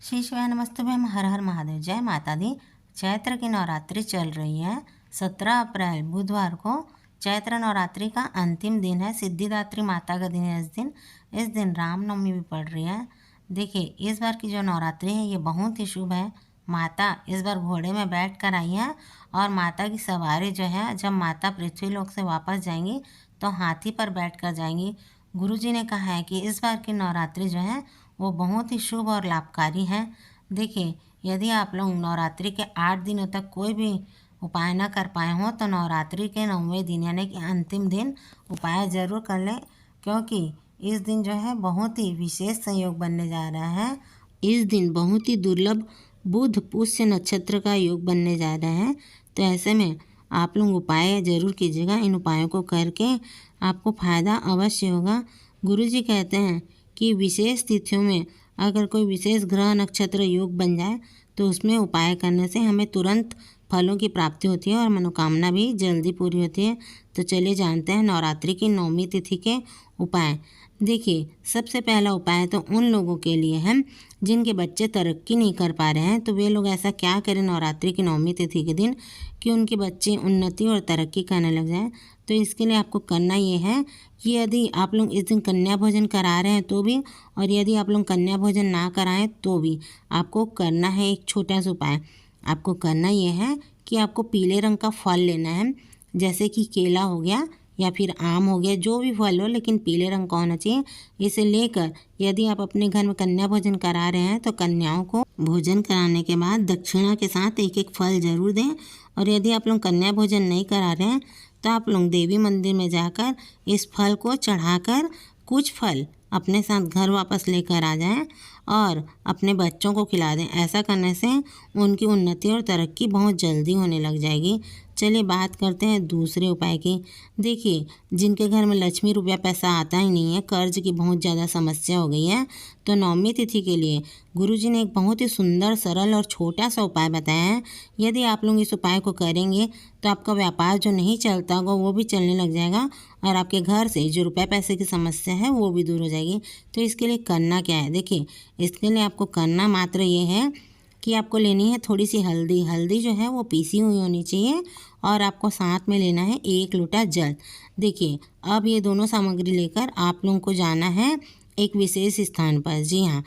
श्री शिवाय नमस्तुभ्यम हर हर महादेव। जय माता दी। चैत्र की नवरात्रि चल रही है। 17 अप्रैल बुधवार को चैत्र नवरात्रि का अंतिम दिन है। सिद्धिदात्री माता का दिन है। इस दिन रामनवमी भी पड़ रही है। देखिए, इस बार की जो नवरात्रि है ये बहुत ही शुभ है। माता इस बार घोड़े में बैठ कर आई है और माता की सवारी जो है, जब माता पृथ्वी लोक से वापस जाएंगी तो हाथी पर बैठ कर जाएंगी। गुरुजी ने कहा है कि इस बार की नवरात्रि जो है वो बहुत ही शुभ और लाभकारी है। देखिए, यदि आप लोग नवरात्रि के 8 दिनों तक कोई भी उपाय न कर पाए हों तो नवरात्रि के 9वें दिन यानी कि अंतिम दिन उपाय ज़रूर कर लें, क्योंकि इस दिन जो है बहुत ही विशेष संयोग बनने जा रहा है। इस दिन बहुत ही दुर्लभ बुध पुष्य नक्षत्र का योग बनने जा रहा है। तो ऐसे में आप लोग उपाय ज़रूर कीजिएगा। इन उपायों को करके आपको फ़ायदा अवश्य होगा। गुरुजी कहते हैं कि विशेष तिथियों में अगर कोई विशेष ग्रह नक्षत्र योग बन जाए तो उसमें उपाय करने से हमें तुरंत फलों की प्राप्ति होती है और मनोकामना भी जल्दी पूरी होती है। तो चलिए जानते हैं नवरात्रि की 9वीं तिथि के उपाय। देखिए, सबसे पहला उपाय तो उन लोगों के लिए है जिनके बच्चे तरक्की नहीं कर पा रहे हैं। तो वे लोग ऐसा क्या करें नवरात्रि की 9वीं तिथि के दिन कि उनके बच्चे उन्नति और तरक्की करने लग जाएं। तो इसके लिए आपको करना ये है कि यदि आप लोग इस दिन कन्या भोजन करा रहे हैं तो भी, और यदि आप लोग कन्या भोजन ना कराएं तो भी, आपको करना है एक छोटा सा उपाय। आपको करना ये है कि आपको पीले रंग का फल लेना है, जैसे कि केला हो गया या फिर आम हो गया, जो भी फल हो लेकिन पीले रंग का होना चाहिए। इसे लेकर यदि आप अपने घर में कन्या भोजन करा रहे हैं तो कन्याओं को भोजन कराने के बाद दक्षिणा के साथ एक एक फल जरूर दें। और यदि आप लोग कन्या भोजन नहीं करा रहे हैं तो आप लोग देवी मंदिर में जाकर इस फल को चढ़ाकर कुछ फल अपने साथ घर वापस लेकर आ जाएं और अपने बच्चों को खिला दें। ऐसा करने से उनकी उन्नति और तरक्की बहुत जल्दी होने लग जाएगी। चलिए बात करते हैं दूसरे उपाय की। देखिए, जिनके घर में लक्ष्मी रुपया पैसा आता ही नहीं है, कर्ज की बहुत ज़्यादा समस्या हो गई है, तो 9वीं तिथि के लिए गुरुजी ने एक बहुत ही सुंदर सरल और छोटा सा उपाय बताया है। यदि आप लोग इस उपाय को करेंगे तो आपका व्यापार जो नहीं चलता होगा वो भी चलने लग जाएगा और आपके घर से जो रुपये पैसे की समस्या है वो भी दूर हो जाएगी। तो इसके लिए करना क्या है? देखिए, इसके लिए आपको करना मात्र ये है कि आपको लेनी है थोड़ी सी हल्दी। हल्दी जो है वो पीसी हुई होनी चाहिए और आपको साथ में लेना है 1 लोटा जल। देखिए, अब ये दोनों सामग्री लेकर आप लोगों को जाना है एक विशेष स्थान पर। जी हाँ,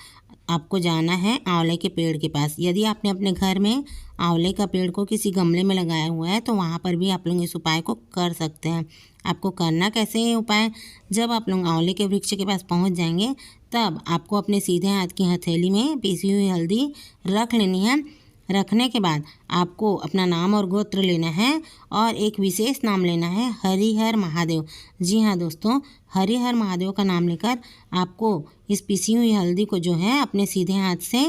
आपको जाना है आंवले के पेड़ के पास। यदि आपने अपने घर में आंवले का पेड़ को किसी गमले में लगाया हुआ है तो वहाँ पर भी आप लोग इस उपाय को कर सकते हैं। आपको करना कैसे है उपाय? जब आप लोग आंवले के वृक्ष के पास पहुँच जाएंगे तब आपको अपने सीधे हाथ की हथेली में पीसी हुई हल्दी रख लेनी है। रखने के बाद आपको अपना नाम और गोत्र लेना है और एक विशेष नाम लेना है, हरिहर महादेव। जी हाँ दोस्तों, हरिहर महादेव का नाम लेकर आपको इस पिसी हुई हल्दी को जो है अपने सीधे हाथ से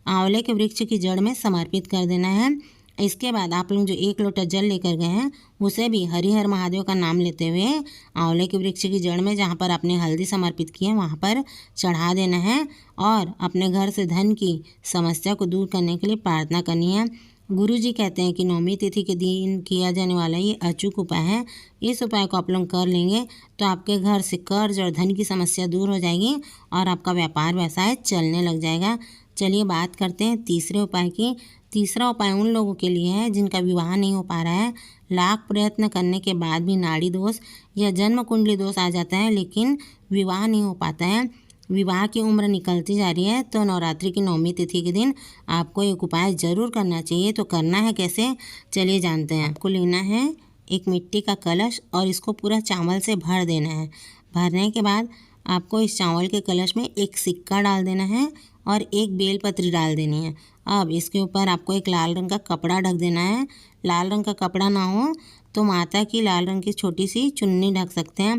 आंवले के वृक्ष की जड़ में समर्पित कर देना है। इसके बाद आप लोग जो 1 लोटा जल लेकर गए हैं उसे भी हरिहर महादेव का नाम लेते हुए आंवले के वृक्ष की जड़ में जहाँ पर आपने हल्दी समर्पित की है वहाँ पर चढ़ा देना है और अपने घर से धन की समस्या को दूर करने के लिए प्रार्थना करनी है। गुरुजी कहते हैं कि 9वीं तिथि के दिन किया जाने वाला ये अचूक उपाय है। इस उपाय को आप लोग कर लेंगे तो आपके घर से कर्ज और धन की समस्या दूर हो जाएगी और आपका व्यापार व्यवसाय चलने लग जाएगा। चलिए बात करते हैं तीसरे उपाय की। तीसरा उपाय उन लोगों के लिए है जिनका विवाह नहीं हो पा रहा है। लाख प्रयत्न करने के बाद भी नाड़ी दोष या जन्म कुंडली दोष आ जाता है लेकिन विवाह नहीं हो पाता है, विवाह की उम्र निकलती जा रही है। तो नवरात्रि की 9वीं तिथि के दिन आपको एक उपाय ज़रूर करना चाहिए। तो करना है कैसे, चलिए जानते हैं। आपको लेना है एक मिट्टी का कलश और इसको पूरा चावल से भर देना है। भरने के बाद आपको इस चावल के कलश में एक सिक्का डाल देना है और एक बेलपत्री डाल देनी है। अब इसके ऊपर आपको एक लाल रंग का कपड़ा ढक देना है। लाल रंग का कपड़ा ना हो तो माता की लाल रंग की छोटी सी चुन्नी ढक सकते हैं।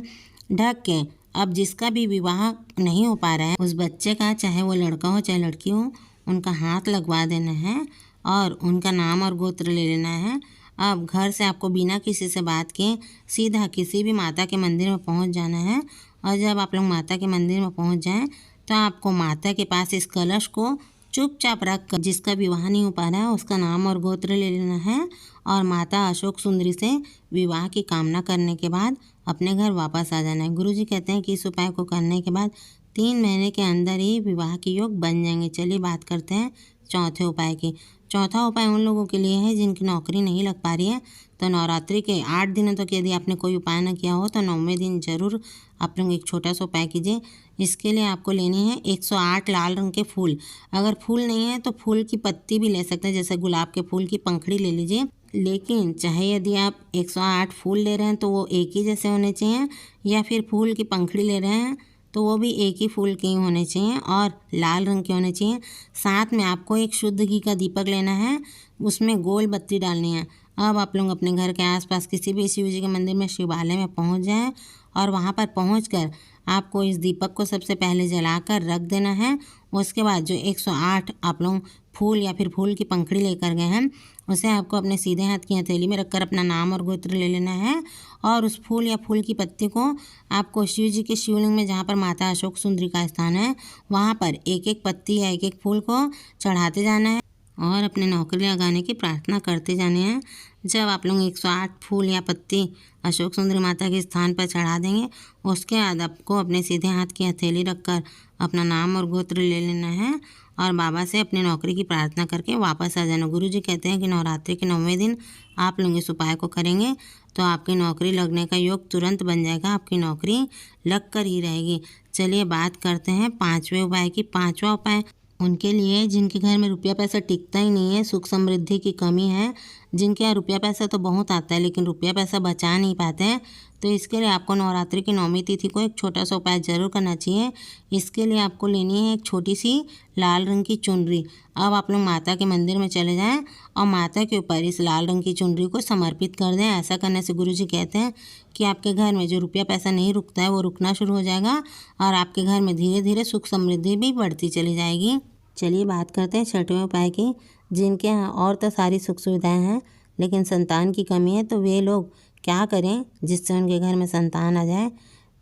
ढक के अब जिसका भी विवाह नहीं हो पा रहा है उस बच्चे का, चाहे वो लड़का हो चाहे लड़की हो, उनका हाथ लगवा देना है और उनका नाम और गोत्र ले लेना है। अब घर से आपको बिना किसी से बात किए सीधा किसी भी माता के मंदिर में पहुंच जाना है और जब आप लोग माता के मंदिर में पहुंच जाएं तो आपको माता के पास इस कलश को चुपचाप रख कर जिसका विवाह नहीं हो पा रहा है उसका नाम और गोत्र ले लेना है और माता अशोक सुंदरी से विवाह की कामना करने के बाद अपने घर वापस आ जाना है। गुरुजी कहते हैं कि इस उपाय को करने के बाद 3 महीने के अंदर ही विवाह के योग बन जाएंगे। चलिए बात करते हैं चौथे उपाय की। चौथा उपाय उन लोगों के लिए है जिनकी नौकरी नहीं लग पा रही है। तो नवरात्रि के 8 दिनों तक यदि आपने कोई उपाय न किया हो तो 9वें दिन जरूर आप लोग एक छोटा सा उपाय कीजिए। इसके लिए आपको लेनी है 108 लाल रंग के फूल। अगर फूल नहीं है तो फूल की पत्ती भी ले सकते हैं, जैसे गुलाब के फूल की पंखड़ी ले लीजिए। लेकिन चाहे यदि आप 108 फूल ले रहे हैं तो वो एक ही जैसे होने चाहिए, या फिर फूल की पंखड़ी ले रहे हैं तो वो भी एक ही फूल के ही होने चाहिए और लाल रंग के होने चाहिए। साथ में आपको एक शुद्ध घी का दीपक लेना है, उसमें गोल बत्ती डालनी है। अब आप लोग अपने घर के आसपास किसी भी शिव जी के मंदिर में, शिवालय में पहुंच जाएं और वहां पर पहुंचकर आपको इस दीपक को सबसे पहले जलाकर रख देना है। उसके बाद जो 108 आप लोग फूल या फिर फूल की पंखड़ी लेकर गए हैं उसे आपको अपने सीधे हाथ की हथेली में रखकर अपना नाम और गोत्र ले लेना है। और उस फूल या फूल की पत्ती को आपको शिव जी के शिवलिंग में, जहाँ पर माता अशोक सुंदरी का स्थान है, वहाँ पर एक एक पत्ती या एक एक फूल को चढ़ाते जाना है और अपने नौकरी लगाने की प्रार्थना करते जाने हैं। जब आप लोग 108 फूल या पत्ती अशोक सुंदरी माता के स्थान पर चढ़ा देंगे, उसके बाद आपको अपने सीधे हाथ की हथेली रखकर अपना नाम और गोत्र ले लेना है और बाबा से अपनी नौकरी की प्रार्थना करके वापस आ जाना। गुरु जी कहते हैं कि नवरात्रि के 9वें दिन आप लोग इस उपाय को करेंगे तो आपकी नौकरी लगने का योग तुरंत बन जाएगा, आपकी नौकरी लग कर ही रहेगी। चलिए बात करते हैं 5वें उपाय की। 5वां उपाय उनके लिए जिनके घर में रुपया पैसा टिकता ही नहीं है, सुख समृद्धि की कमी है, जिनके यहाँ रुपया पैसा तो बहुत आता है लेकिन रुपया पैसा बचा नहीं पाते हैं। तो इसके लिए आपको नवरात्रि की 9वीं तिथि को एक छोटा सा उपाय जरूर करना चाहिए। इसके लिए आपको लेनी है एक छोटी सी लाल रंग की चुनरी। अब आप लोग माता के मंदिर में चले जाएं और माता के ऊपर इस लाल रंग की चुनरी को समर्पित कर दें। ऐसा करने से गुरुजी कहते हैं कि आपके घर में जो रुपया पैसा नहीं रुकता है वो रुकना शुरू हो जाएगा और आपके घर में धीरे धीरे सुख समृद्धि भी बढ़ती चली जाएगी। चलिए बात करते हैं 6वें उपाय की। जिनके यहाँ और तो सारी सुख सुविधाएं हैं लेकिन संतान की कमी है, तो वे लोग क्या करें जिससे उनके घर में संतान आ जाए।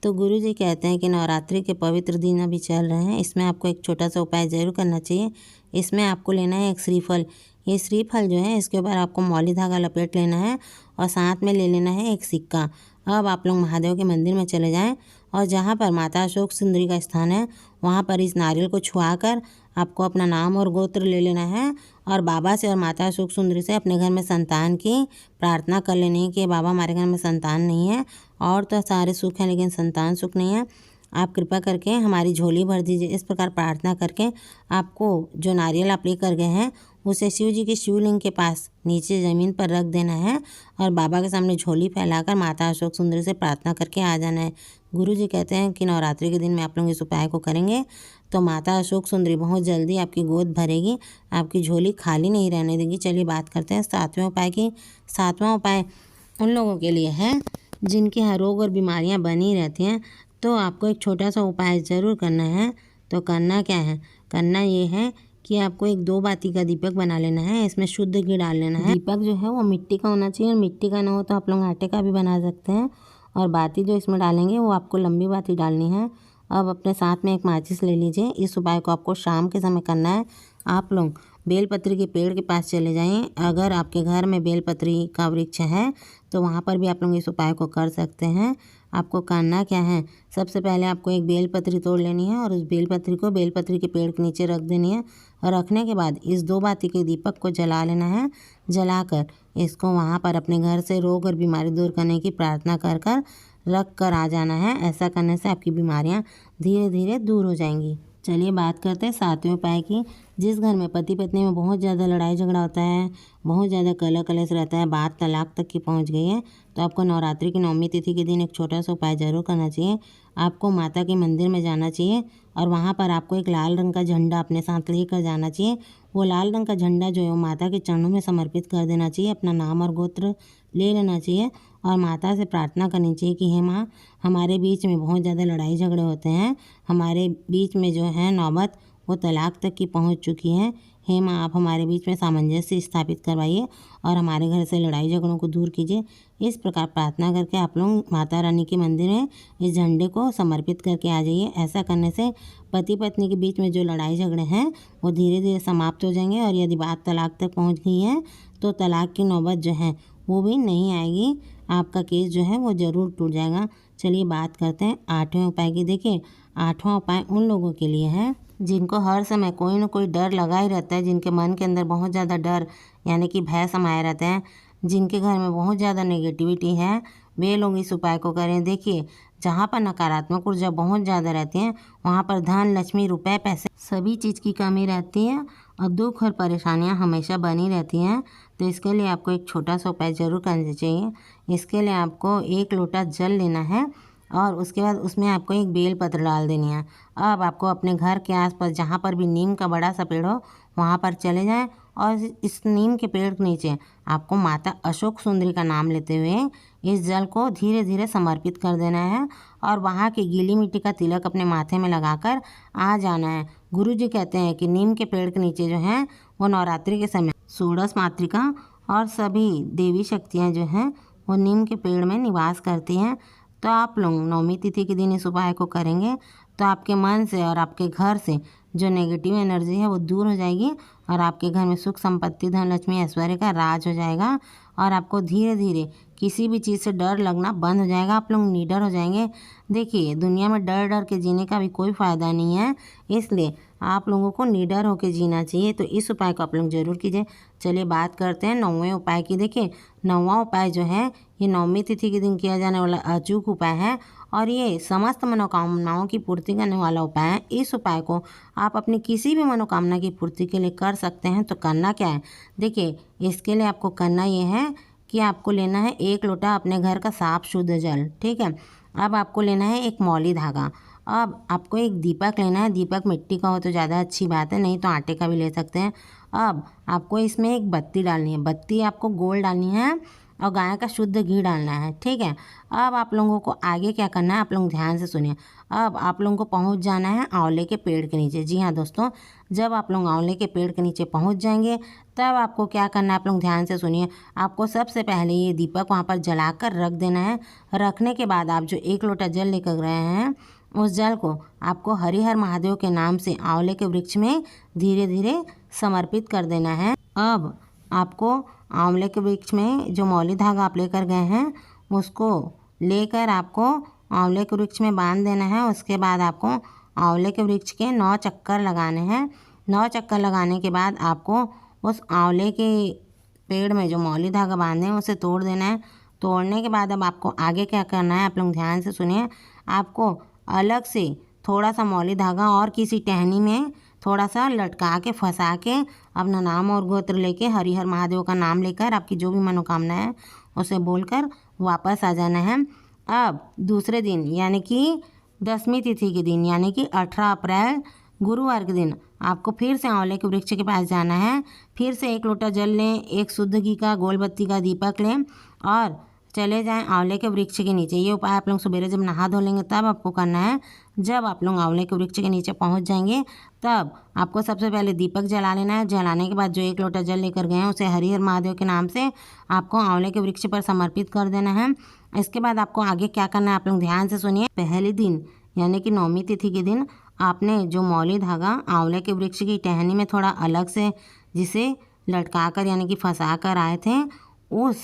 तो गुरुजी कहते हैं कि नवरात्रि के पवित्र दिन अभी चल रहे हैं, इसमें आपको एक छोटा सा उपाय जरूर करना चाहिए। इसमें आपको लेना है एक श्रीफल। ये श्रीफल जो है इसके ऊपर आपको मौली धागा लपेट लेना है और साथ में ले लेना है एक सिक्का। अब आप लोग महादेव के मंदिर में चले जाएं और जहाँ पर माता अशोक सुंदरी का स्थान है वहाँ पर इस नारियल को छुआकर आपको अपना नाम और गोत्र ले लेना है और बाबा से और माता अशोक सुंदरी से अपने घर में संतान की प्रार्थना कर लेनी है कि बाबा हमारे घर में संतान नहीं है, और तो सारे सुख हैं लेकिन संतान सुख नहीं है, आप कृपा करके हमारी झोली भर दीजिए। इस प्रकार प्रार्थना करके आपको जो नारियल आप लेकर गए हैं उसे शिव जी के शिवलिंग के पास नीचे ज़मीन पर रख देना है और बाबा के सामने झोली फैलाकर माता अशोक सुंदरी से प्रार्थना करके आ जाना है। गुरु जी कहते हैं कि नवरात्रि के दिन में आप लोग इस उपाय को करेंगे तो माता अशोक सुंदरी बहुत जल्दी आपकी गोद भरेगी, आपकी झोली खाली नहीं रहने देगी। चलिए बात करते हैं 7वें उपाय की। 7वां उपाय उन लोगों के लिए है जिनके यहाँ रोग और बीमारियाँ बनी रहती हैं। तो आपको एक छोटा सा उपाय ज़रूर करना है। तो करना क्या है, करना ये है कि आपको एक 2 बाती का दीपक बना लेना है। इसमें शुद्ध घी डाल लेना है। दीपक जो है वो मिट्टी का होना चाहिए, और मिट्टी का ना हो तो आप लोग आटे का भी बना सकते हैं। और बाती जो इसमें डालेंगे वो आपको लंबी बाती डालनी है। अब अपने साथ में एक माचिस ले लीजिए। इस उपाय को आपको शाम के समय करना है। आप लोग बेलपत्री के पेड़ के पास चले जाएं। अगर आपके घर में बेलपत्री का वृक्ष है तो वहाँ पर भी आप लोग इस उपाय को कर सकते हैं। आपको करना क्या है, सबसे पहले आपको एक बेलपत्री तोड़ लेनी है और उस बेलपत्री को बेलपत्री के पेड़ के नीचे रख देनी है। और रखने के बाद इस 2 बाती के दीपक को जला लेना है। जलाकर इसको वहाँ पर अपने घर से रोग और बीमारी दूर करने की प्रार्थना कर कर रख कर आ जाना है। ऐसा करने से आपकी बीमारियाँ धीरे धीरे दूर हो जाएंगी। चलिए बात करते हैं 7वें उपाय की। जिस घर में पति पत्नी में बहुत ज़्यादा लड़ाई झगड़ा होता है, बहुत ज़्यादा कलह कलेश रहता है, बात तलाक तक की पहुंच गई है, तो आपको नवरात्रि की 9वीं तिथि के दिन एक छोटा सा उपाय जरूर करना चाहिए। आपको माता के मंदिर में जाना चाहिए और वहाँ पर आपको एक लाल रंग का झंडा अपने साथ लेकर जाना चाहिए। वो लाल रंग का झंडा जो है वो माता के चरणों में समर्पित कर देना चाहिए। अपना नाम और गोत्र ले लेना चाहिए और माता से प्रार्थना करनी चाहिए कि हे माँ, हमारे बीच में बहुत ज़्यादा लड़ाई झगड़े होते हैं, हमारे बीच में जो है नौबत वो तलाक तक की पहुंच चुकी है। हे माँ, आप हमारे बीच में सामंजस्य स्थापित करवाइए और हमारे घर से लड़ाई झगड़ों को दूर कीजिए। इस प्रकार प्रार्थना करके आप लोग माता रानी के मंदिर में इस झंडे को समर्पित करके आ जाइए। ऐसा करने से पति पत्नी के बीच में जो लड़ाई झगड़े हैं वो धीरे धीरे समाप्त हो जाएंगे और यदि बात तलाक तक पहुँच गई है तो तलाक की नौबत जो है वो भी नहीं आएगी। आपका केस जो है वो ज़रूर टूट जाएगा। चलिए बात करते हैं 8वें उपाय की। देखिए आठवां उपाय उन लोगों के लिए है जिनको हर समय कोई न कोई डर लगा ही रहता है, जिनके मन के अंदर बहुत ज़्यादा डर यानी कि भय समाये रहते हैं, जिनके घर में बहुत ज़्यादा नेगेटिविटी है, वे लोग इस उपाय को करें। देखिए, जहाँ पर नकारात्मक ऊर्जा बहुत ज़्यादा रहती है वहाँ पर धन, लक्ष्मी, रुपए, पैसे सभी चीज़ की कमी रहती है और दुख और परेशानियाँ हमेशा बनी रहती हैं। तो इसके लिए आपको एक छोटा सा उपाय ज़रूर करना चाहिए। इसके लिए आपको 1 लोटा जल लेना है और उसके बाद उसमें आपको एक बेलपत्र डाल देनी है। अब आपको अपने घर के आसपास जहाँ पर भी नीम का बड़ा सा पेड़ हो वहाँ पर चले जाएं और इस नीम के पेड़ के नीचे आपको माता अशोक सुंदरी का नाम लेते हुए इस जल को धीरे धीरे समर्पित कर देना है और वहाँ की गीली मिट्टी का तिलक अपने माथे में लगाकर आ जाना है। गुरुजी कहते हैं कि नीम के पेड़ के नीचे जो है वो नवरात्रि के समय षोडश मातृका और सभी देवी शक्तियाँ जो हैं वो नीम के पेड़ में निवास करती हैं। तो आप लोग नवमी तिथि के दिन इस उपाय को करेंगे तो आपके मन से और आपके घर से जो नेगेटिव एनर्जी है वो दूर हो जाएगी और आपके घर में सुख, संपत्ति, धन, लक्ष्मी, ऐश्वर्य का राज हो जाएगा और आपको धीरे धीरे किसी भी चीज़ से डर लगना बंद हो जाएगा। आप लोग निडर हो जाएंगे। देखिए, दुनिया में डर डर के जीने का भी कोई फ़ायदा नहीं है, इसलिए आप लोगों को निडर होकर जीना चाहिए। तो इस उपाय को आप लोग ज़रूर कीजिए। चलिए बात करते हैं 9वें उपाय की। देखिए, 9वां उपाय जो है ये नवमी तिथि के दिन किया जाने वाला अचूक उपाय है और ये समस्त मनोकामनाओं की पूर्ति करने वाला उपाय है। इस उपाय को आप अपनी किसी भी मनोकामना की पूर्ति के लिए कर सकते हैं। तो करना क्या है, देखिए, इसके लिए आपको करना ये है कि आपको लेना है 1 लोटा अपने घर का साफ शुद्ध जल। ठीक है, अब आपको लेना है एक मौली धागा। अब आपको एक दीपक लेना है। दीपक मिट्टी का हो तो ज़्यादा अच्छी बात है, नहीं तो आटे का भी ले सकते हैं। अब आपको इसमें एक बत्ती डालनी है। बत्ती आपको गोल डालनी है और गाय का शुद्ध घी डालना है। ठीक है, अब आप लोगों को आगे क्या करना है, आप लोग ध्यान से सुनिए। अब आप लोगों को पहुंच जाना है आंवले के पेड़ के नीचे। जी हाँ दोस्तों, जब आप लोग आंवले के पेड़ के नीचे पहुंच जाएंगे तब आपको क्या करना है, आप लोग ध्यान से सुनिए। आपको सबसे पहले ये दीपक वहाँ पर जलाकर रख देना है। रखने के बाद आप जो 1 लोटा जल लेकर गए हैं उस जल को आपको हरिहर महादेव के नाम से आंवले के वृक्ष में धीरे धीरे समर्पित कर देना है। अब आपको आंवले के वृक्ष में जो मौली धागा आप लेकर गए हैं उसको लेकर आपको आंवले के वृक्ष में बांध देना है। उसके बाद आपको आंवले के वृक्ष के 9 चक्कर लगाने हैं। 9 चक्कर लगाने के बाद आपको उस आंवले के पेड़ में जो मौली धागा बांधे हैं उसे तोड़ देना है। तोड़ने के बाद अब आपको आगे क्या करना है, आप लोग ध्यान से सुनिए। आपको अलग से थोड़ा सा मौली धागा और किसी टहनी में थोड़ा सा लटका के फंसा के अपना नाम और गोत्र लेके हरिहर महादेव का नाम लेकर आपकी जो भी मनोकामना है उसे बोलकर वापस आ जाना है। अब दूसरे दिन यानी कि 10वीं तिथि के दिन यानी कि 18 अप्रैल गुरुवार के दिन आपको फिर से आंवले के वृक्ष के पास जाना है। फिर से 1 लोटा जल लें, एक शुद्ध घी का गोल बत्ती का दीपक लें और चले जाएं आंवले के वृक्ष के नीचे। ये उपाय आप लोग सवेरे जब नहा धो लेंगे तब आपको करना है। जब आप लोग आंवले के वृक्ष के नीचे पहुंच जाएंगे तब आपको सबसे पहले दीपक जला लेना है। जलाने के बाद जो 1 लोटा जल लेकर गए हैं उसे हरिहर महादेव के नाम से आपको आंवले के वृक्ष पर समर्पित कर देना है। इसके बाद आपको आगे क्या करना है, आप लोग ध्यान से सुनिए। पहले दिन यानी कि 9वीं तिथि के दिन आपने जो मौली धागा आंवले के वृक्ष की टहनी में थोड़ा अलग से जिसे लटका कर यानी कि फंसा कर आए थे, उस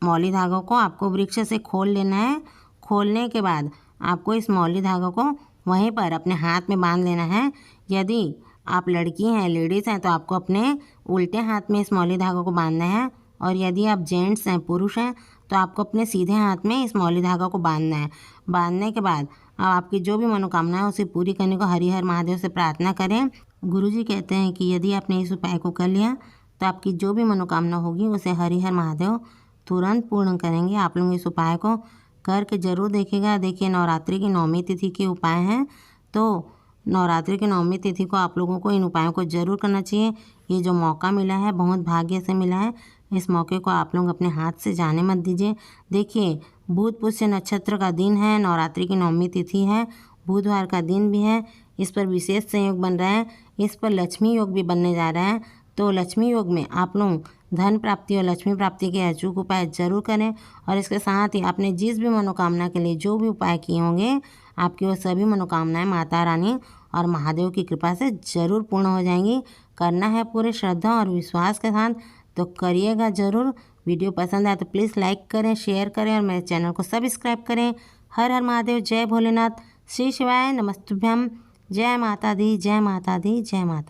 मौली धागों को आपको वृक्ष से खोल लेना है। खोलने के बाद आपको इस मौली धागों को वहीं पर अपने हाथ में बांध लेना है। यदि आप लड़की हैं, लेडीज़ हैं, तो आपको अपने उल्टे हाथ में इस मौली धागों को बांधना है और यदि आप जेंट्स हैं, पुरुष हैं, तो आपको अपने सीधे हाथ में इस मौली धागा को बांधना है। बांधने के बाद अब आपकी जो भी मनोकामना है उसे पूरी करने को हरिहर महादेव से प्रार्थना करें। गुरुजी कहते हैं कि यदि आपने इस उपाय को कर लिया तो आपकी जो भी मनोकामना होगी उसे हरिहर महादेव तुरंत पूर्ण करेंगे। आप लोग इस उपाय को करके ज़रूर देखिएगा। देखिए, नवरात्रि की 9वीं तिथि के उपाय हैं, तो नवरात्रि की 9वीं तिथि को आप लोगों को इन उपायों को ज़रूर करना चाहिए। ये जो मौका मिला है बहुत भाग्य से मिला है। इस मौके को आप लोग अपने हाथ से जाने मत दीजिए। देखिए, बुध पुष्य नक्षत्र का दिन है, नवरात्रि की 9वीं तिथि है, बुधवार का दिन भी है। इस पर विशेष संयोग बन रहा है, इस पर लक्ष्मी योग भी बनने जा रहा है। तो लक्ष्मी योग में आप लोग धन प्राप्ति और लक्ष्मी प्राप्ति के अचूक उपाय जरूर करें और इसके साथ ही आपने जिस भी मनोकामना के लिए जो भी उपाय किए होंगे आपकी वो सभी मनोकामनाएं माता रानी और महादेव की कृपा से ज़रूर पूर्ण हो जाएंगी। करना है पूरे श्रद्धा और विश्वास के साथ, तो करिएगा ज़रूर। वीडियो पसंद आए तो प्लीज़ लाइक करें, शेयर करें और मेरे चैनल को सब्सक्राइब करें। हर हर महादेव, जय भोलेनाथ। श्री शिवाय नमस्तुभ्यम। जय माता दी, जय माता दी, जय माता।